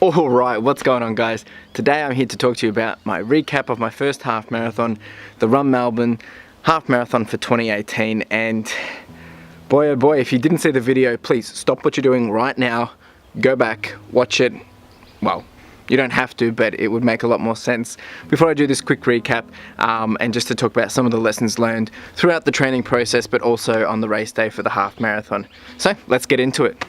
Alright, what's going on guys? Today I'm here to talk to you about my recap of my first half marathon, the Run Melbourne half marathon for 2018, and boy oh boy, if you didn't see the video, please stop what you're doing right now, go back, watch it. Well, you don't have to, but it would make a lot more sense. Before I do this quick recap, and just to talk about some of the lessons learned throughout the training process, but also on the race day for the half marathon. So let's get into it.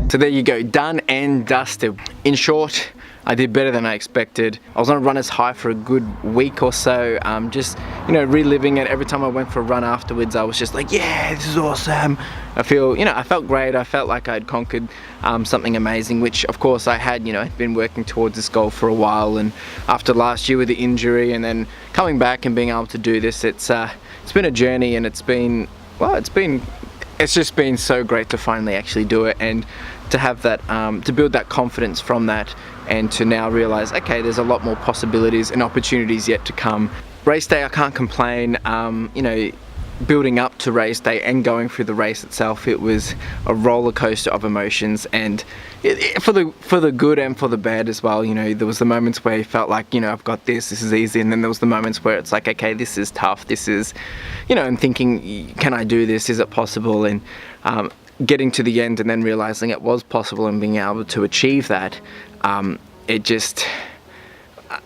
So there you go, done and dusted. In short, I did better than I expected. I was on a runner's high for a good week or so, just, you know, reliving it. Every time I went for a run afterwards, I was just like, yeah, this is awesome. I felt great. I felt like I'd conquered something amazing, which of course I had, been working towards this goal for a while. And after last year with the injury and then coming back and being able to do this, it's been a journey, and it's just been so great to finally actually do it, and to have that, to build that confidence from that, and to now realize, okay, there's a lot more possibilities and opportunities yet to come. Race day, I can't complain. Building up to race day and going through the race itself, it was a roller coaster of emotions, and for the good and for the bad as well. There was the moments where you felt like, I've got this is easy, and then there was the moments where it's like, okay, this is tough, this is, and thinking, can I do this, is it possible? And getting to the end and then realizing it was possible and being able to achieve that, it just,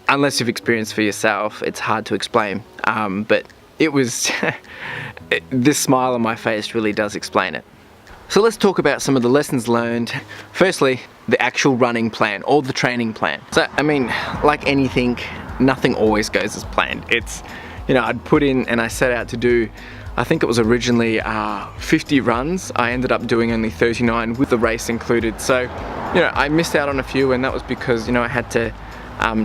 unless you've experienced for yourself, it's hard to explain. But it was, this smile on my face really does explain it. So let's talk about some of the lessons learned. Firstly, the actual running plan, or the training plan. So, like anything, nothing always goes as planned. It's, I'd put in, and I set out to do, I think it was originally 50 runs. I ended up doing only 39 with the race included. So, I missed out on a few, and that was because, I had to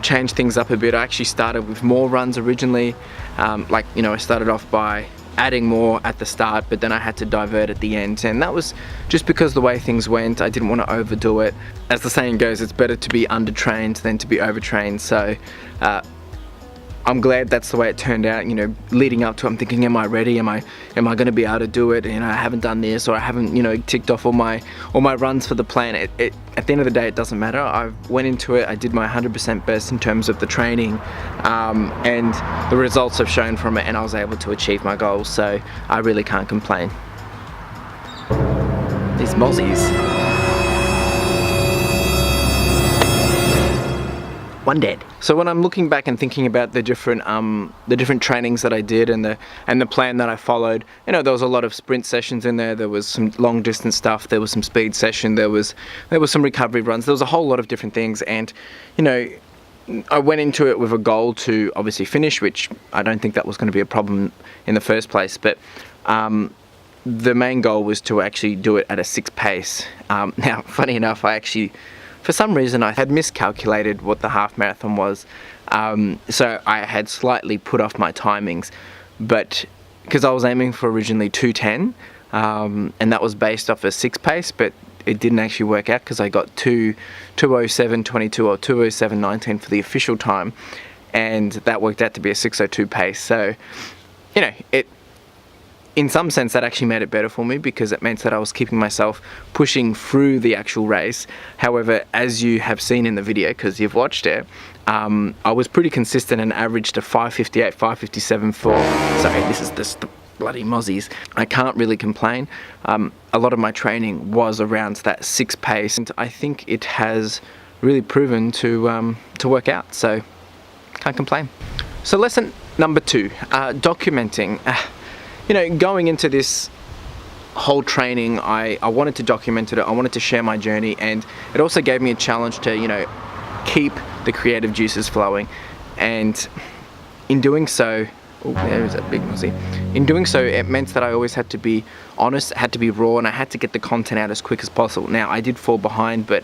change things up a bit. I actually started with more runs originally. I started off by adding more at the start, but then I had to divert at the end, and that was just because the way things went. I didn't want to overdo it. As the saying goes, it's better to be undertrained than to be overtrained. So I'm glad that's the way it turned out. Leading up to it, I'm thinking, am I ready? Am I going to be able to do it? I haven't done this, or I haven't, ticked off all my runs for the plan. At the end of the day, it doesn't matter. I went into it, I did my 100% best in terms of the training, and the results have shown from it, and I was able to achieve my goals. So I really can't complain. These mozzies. One dead. So when I'm looking back and thinking about the different trainings that I did and the plan that I followed, there was a lot of sprint sessions in there. There was some long distance stuff. There was some speed session. There was some recovery runs. There was a whole lot of different things, and I went into it with a goal to obviously finish, which I don't think that was going to be a problem in the first place. But the main goal was to actually do it at a 6 pace. Now, funny enough, for some reason I had miscalculated what the half marathon was, so I had slightly put off my timings, but because I was aiming for originally 2:10, and that was based off a 6 pace, but it didn't actually work out because I got 2:07:22 or 2:07:19 for the official time, and that worked out to be a 6:02 pace. So in some sense, that actually made it better for me, because it meant that I was keeping myself pushing through the actual race. However, as you have seen in the video, because you've watched it, I was pretty consistent and averaged a 5:58, 5:57 for, sorry, this is the bloody mozzies. I can't really complain. A lot of my training was around that 6 pace, and I think it has really proven to work out, so can't complain. So lesson number 2, documenting. Going into this whole training, I wanted to document it. I wanted to share my journey, and it also gave me a challenge to, keep the creative juices flowing. And in doing so, there's a big mozzie. In doing so, it meant that I always had to be honest, had to be raw, and I had to get the content out as quick as possible. Now, I did fall behind, but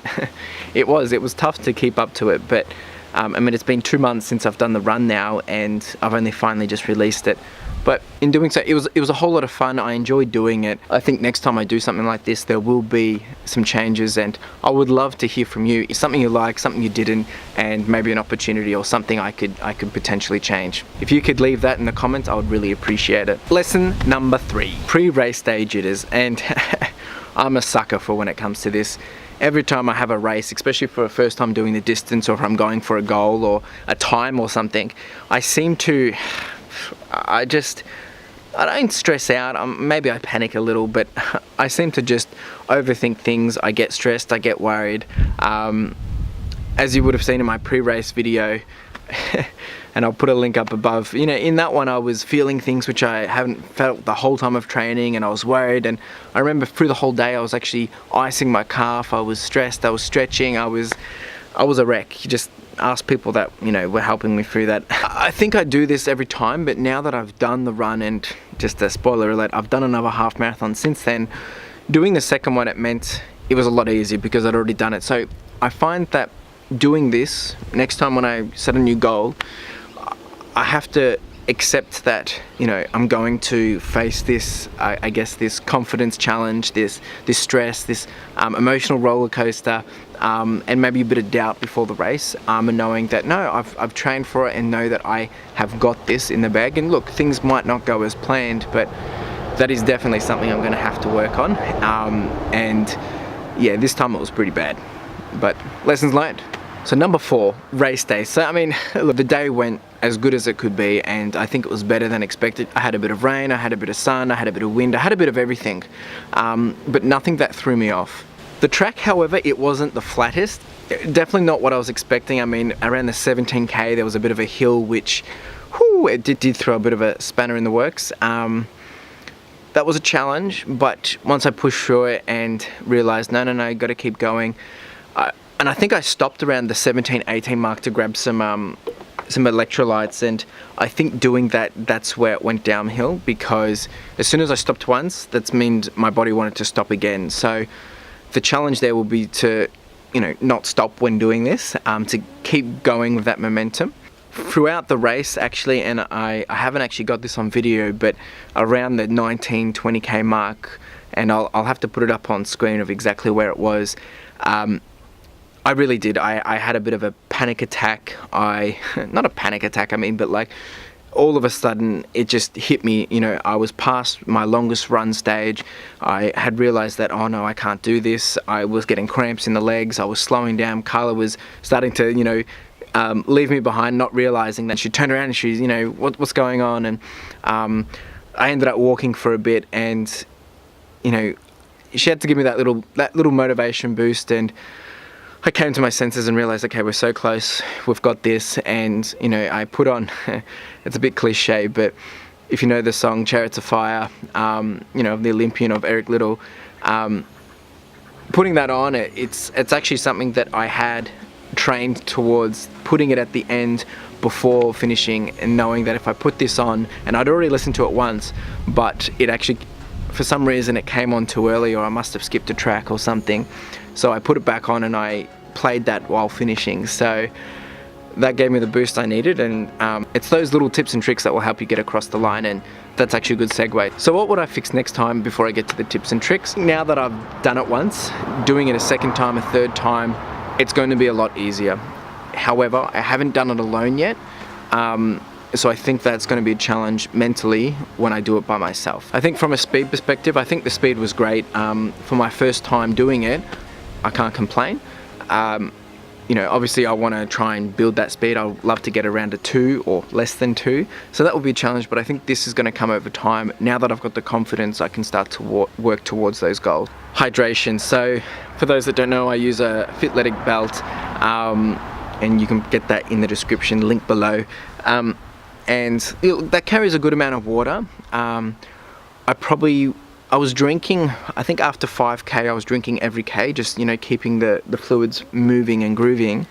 it was tough to keep up to it. But it's been 2 months since I've done the run now, and I've only finally just released it. But in doing so, it was a whole lot of fun. I enjoyed doing it. I think next time I do something like this, there will be some changes, and I would love to hear from you. Something you like, something you didn't, and maybe an opportunity or something I could potentially change. If you could leave that in the comments, I would really appreciate it. Lesson number 3, pre-race day jitters. And I'm a sucker for when it comes to this. Every time I have a race, especially for a first time doing the distance, or if I'm going for a goal or a time or something, I seem to, I don't stress out. Maybe I panic a little, but I seem to just overthink things. I get stressed, I get worried. As you would have seen in my pre-race video, and I'll put a link up above, you know, in that one I was feeling things which I haven't felt the whole time of training, and I was worried. And I remember through the whole day I was actually icing my calf, I was stressed, I was stretching, I was a wreck. You just ask people that, you know, were helping me through that. I think I do this every time, but now that I've done the run, and just a spoiler alert, I've done another half marathon since then, doing the second one, it meant it was a lot easier because I'd already done it. So I find that doing this, next time when I set a new goal, I have to accept that, you know, I'm going to face this, I guess, this confidence challenge, this stress, this emotional roller coaster, and maybe a bit of doubt before the race, and knowing that no, I've trained for it and know that I have got this in the bag. And look, things might not go as planned, but that is definitely something I'm going to have to work on. And yeah, this time it was pretty bad, but lessons learned. So number 4, race day. So I mean, look, the day went as good as it could be, and I think it was better than expected. I had a bit of rain, I had a bit of sun, I had a bit of wind, I had a bit of everything, but nothing that threw me off. The track, however, it wasn't the flattest. Definitely not what I was expecting. I mean, around the 17k there was a bit of a hill which, whew, it did throw a bit of a spanner in the works. That was a challenge, but once I pushed through it and realized no, got to keep going. And I think I stopped around the 17-18 mark to grab some electrolytes, and I think doing that, that's where it went downhill, because as soon as I stopped once, that means my body wanted to stop again. So the challenge there will be to, you know, not stop when doing this, to keep going with that momentum. Throughout the race, actually, and I haven't actually got this on video, but around the 19-20k mark, and I'll have to put it up on screen of exactly where it was, I really did. I had a bit of a panic attack. Not a panic attack, I mean, but like all of a sudden it just hit me. You know, I was past my longest run stage. I had realized that, oh no, I can't do this. I was getting cramps in the legs. I was slowing down. Carla was starting to, you know, leave me behind, not realizing that. She turned around and she's, you know, what's going on? And I ended up walking for a bit, and, you know, she had to give me that little motivation boost, and I came to my senses and realized, okay, we're so close, we've got this. And, you know, I put on, it's a bit cliche, but if you know the song Chariots of Fire, you know, of the Olympian, of Eric Liddell, putting that on, it's actually something that I had trained towards putting it at the end before finishing, and knowing that if I put this on, and I'd already listened to it once, but it actually, for some reason, it came on too early, or I must have skipped a track or something. So I put it back on and I played that while finishing. So that gave me the boost I needed, and it's those little tips and tricks that will help you get across the line, and that's actually a good segue. So what would I fix next time before I get to the tips and tricks? Now that I've done it once, doing it a second time, a third time, it's going to be a lot easier. However, I haven't done it alone yet. So I think that's going to be a challenge mentally when I do it by myself. I think from a speed perspective, I think the speed was great. For my first time doing it, I can't complain. You know, obviously I want to try and build that speed. I'd love to get around a 2 or less than 2. So that will be a challenge, but I think this is going to come over time. Now that I've got the confidence, I can start to work towards those goals. Hydration. So for those that don't know, I use a Fitletic belt, and you can get that in the description, link below. And that carries a good amount of water. I was drinking, I think after 5k I was drinking every k, just, you know, keeping the fluids moving and grooving.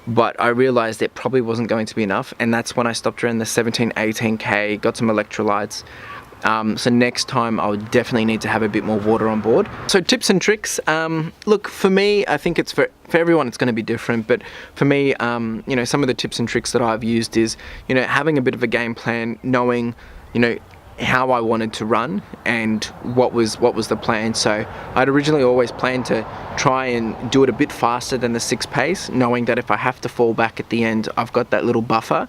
But I realized it probably wasn't going to be enough, and that's when I stopped around the 17-18k, got some electrolytes. So next time I would definitely need to have a bit more water on board. So tips and tricks, look, for me, I think it's for everyone it's going to be different, but for me, you know, some of the tips and tricks that I've used is, you know, having a bit of a game plan, knowing, you know, how I wanted to run and what was the plan. So I'd originally always planned to try and do it a bit faster than the 6 pace, knowing that if I have to fall back at the end, I've got that little buffer,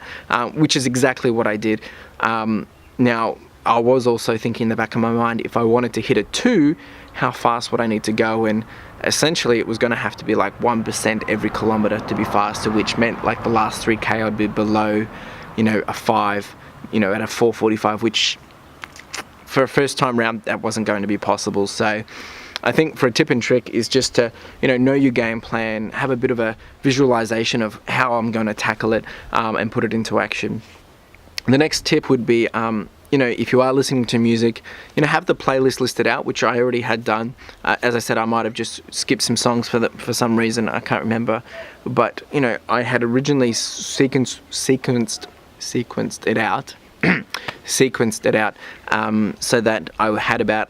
which is exactly what I did. Now, I was also thinking in the back of my mind, if I wanted to hit a 2 how fast would I need to go, and essentially it was going to have to be like 1% every kilometer to be faster, which meant like the last 3k I'd be below, you know, a 5, you know, at a 4:45, which for a first time round that wasn't going to be possible. So I think for a tip and trick is just to, you know your game plan, have a bit of a visualization of how I'm going to tackle it, and put it into action. The next tip would be, you know, if you are listening to music, you know, have the playlist listed out, which I already had done. As I said, I might have just skipped some songs for some reason, I can't remember. But, you know, I had originally sequenced it out. Sequenced it out so that I had about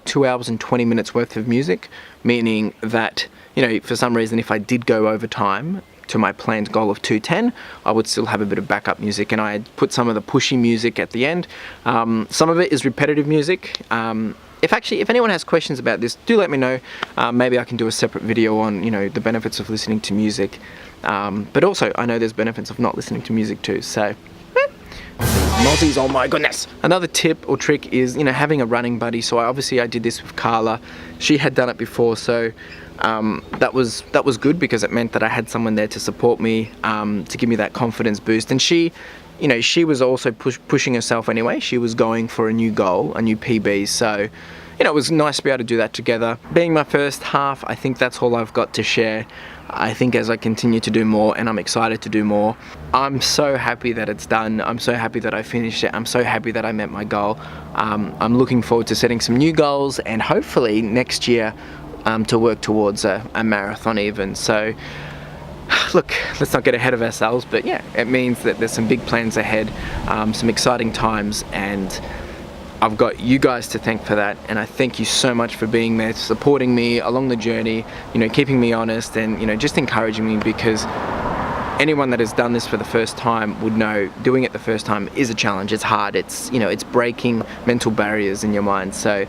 2 hours and 20 minutes worth of music, meaning that, you know, for some reason, if I did go over time to my planned goal of 2:10, I would still have a bit of backup music, and I had put some of the pushy music at the end. Some of it is repetitive music. If anyone has questions about this, do let me know. Maybe I can do a separate video on, you know, the benefits of listening to music. But also, I know there's benefits of not listening to music too, so. Mozzies, oh my goodness. Another tip or trick is, you know, having a running buddy. So I did this with Carla. She had done it before, so that was good because it meant that I had someone there to support me, to give me that confidence boost. And she, you know, she was also pushing herself anyway. She was going for a new goal, a new PB. So, you know, it was nice to be able to do that together. Being my first half, I think that's all I've got to share. I think as I continue to do more, and I'm excited to do more, I'm so happy that it's done. I'm so happy that I finished it. I'm so happy that I met my goal. I'm looking forward to setting some new goals, and hopefully next year to work towards a marathon even. So look, let's not get ahead of ourselves, but yeah, it means that there's some big plans ahead, some exciting times, and I've got you guys to thank for that, and I thank you so much for being there, supporting me along the journey, you know, keeping me honest, and, you know, just encouraging me, because anyone that has done this for the first time would know doing it the first time is a challenge. It's hard. It's, you know, it's breaking mental barriers in your mind. So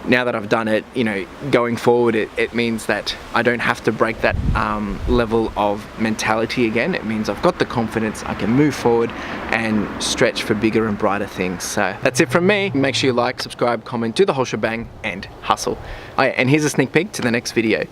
now that I've done it, you know, going forward, it means that I don't have to break that level of mentality again. It means I've got the confidence, I can move forward and stretch for bigger and brighter things. So that's it from me. Make sure you like, subscribe, comment, do the whole shebang, and hustle. Oh yeah, and here's a sneak peek to the next video.